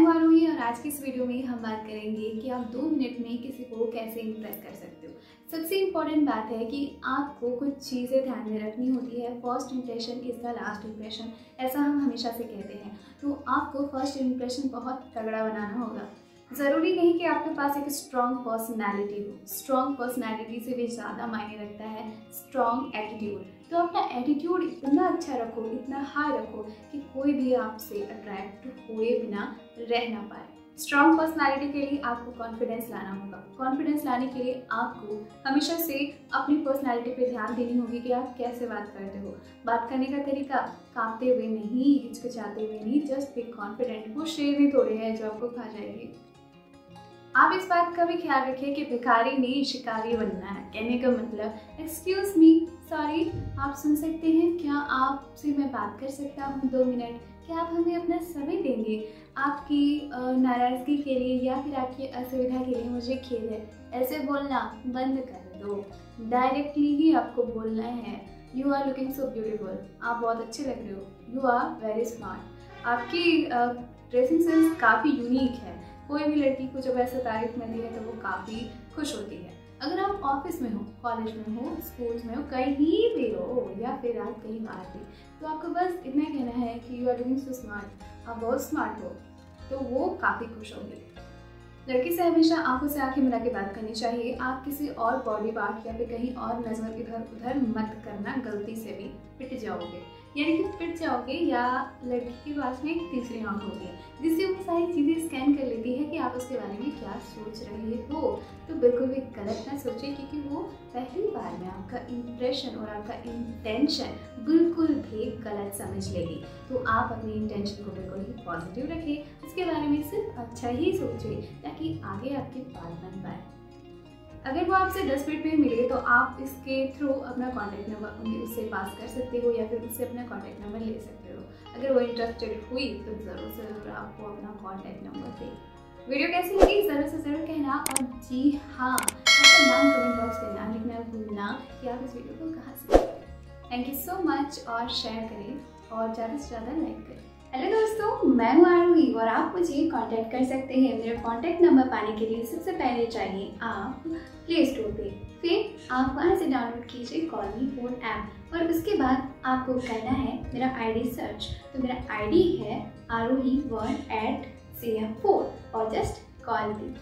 हूं आरोही और आज की इस वीडियो में हम बात करेंगे कि आप 2 मिनट में किसी को कैसे इम्प्रेस कर सकते हो। सबसे इम्पॉर्टेंट बात है कि आपको कुछ चीज़ें ध्यान में रखनी होती है। First impression is the last impression, ऐसा हम हमेशा से कहते हैं। तो आपको फर्स्ट इंप्रेशन बहुत तगड़ा बनाना होगा। ज़रूरी नहीं कि आपके पास एक स्ट्रॉन्ग पर्सनैलिटी हो, स्ट्रॉन्ग पर्सनैलिटी से भी ज़्यादा मायने रखता है स्ट्रॉन्ग एटीट्यूड। तो अपना एटीट्यूड इतना अच्छा रखो, इतना हाई रखो कि कोई भी आपसे अट्रैक्ट हुए बिना रह ना पाए। स्ट्रॉन्ग पर्सनैलिटी के लिए आपको कॉन्फिडेंस लाना होगा। कॉन्फिडेंस लाने के लिए आपको हमेशा से अपनी पर्सनैलिटी पे ध्यान देनी होगी कि आप कैसे बात करते हो। बात करने का तरीका कांपते हुए नहीं, हिचकिचाते हुए नहीं, जस्ट बी कॉन्फिडेंट। वो शेरनी थोड़ी है जो आपको खा जाएगी। आप इस बात का भी ख्याल रखिए कि भिखारी नहीं शिकारी बनना है। कहने का मतलब एक्सक्यूज मी, सॉरी, आप सुन सकते हैं क्या? आपसे मैं बात कर सकता हूँ 2 मिनट? क्या आप हमें अपना समय देंगे? आपकी नाराज़गी के लिए या फिर आपकी असुविधा के लिए मुझे खेद है। ऐसे बोलना बंद कर दो। डायरेक्टली ही आपको बोलना है you are looking so beautiful, आप बहुत अच्छे लग रहे हो, यू आर वेरी स्मार्ट। आपकी ड्रेसिंग सेंस काफ़ी यूनिक है। कोई भी लड़की को जब ऐसा तारीफ मिलती है तो वो काफ़ी खुश होती है। अगर आप ऑफिस में हो, कॉलेज में हो, स्कूल्स में हो, कहीं भी हो या फिर आप कहीं बाहर भी, तो आपको बस इतना कहना है कि you are looking so smart, आप बहुत स्मार्ट हो, तो वो काफ़ी खुश होंगे। लड़की से हमेशा आंखों से आंखें मिला के बात करनी चाहिए। आप किसी और बॉडी पार्ट या फिर कहीं और नज़र इधर उधर मत करना, गलती से भी पिट जाओगे। यानी कि पिट जाओगे या लड़की के पास में एक तीसरी आंख होती है जिससे वो सारी चीज़ें स्कैन कर लेती है कि आप उसके बारे में क्या सोच रहे हो। तो बिल्कुल भी गलत ना सोचें, क्योंकि वो पहली बार में आपका इंप्रेशन और आपका इंटेंशन बिल्कुल भी गलत समझ लेगी। तो आप अपनी इंटेंशन को बिल्कुल ही पॉजिटिव रखें, उसके बारे में सिर्फ अच्छा ही सोचें ताकि आगे आपकी बात बन पाए। अगर वो आपसे 10 मिनट में मिले तो आप इसके थ्रू अपना कॉन्टैक्ट नंबर उससे पास कर सकते हो या फिर उससे अपना कॉन्टैक्ट नंबर ले सकते हो। अगर वो इंटरेस्टेड हुई तो ज़रूर से ज़रूर आपको अपना कॉन्टैक्ट नंबर दे। वीडियो कैसी लगी ज़रूर से ज़रूर कहना, और जी हाँ, अपना नाम कमेंट बॉक्स में ना लिखना भूलना कि आप इस वीडियो को कहाँ से देखें। थैंक यू सो मच, और शेयर करें और ज़्यादा से ज़्यादा लाइक करें। हेलो दोस्तों, मैं हूँ आरोही और आप मुझे कांटेक्ट कर सकते हैं। मेरा कांटेक्ट नंबर पाने के लिए सबसे पहले चाहिए आप प्ले स्टोर पे, फिर आप वहाँ से डाउनलोड कीजिए कॉल मी फोन ऐप, और उसके बाद आपको करना है मेरा आईडी सर्च। तो मेरा आईडी है आरोही1@CM4 और जस्ट कॉल मी।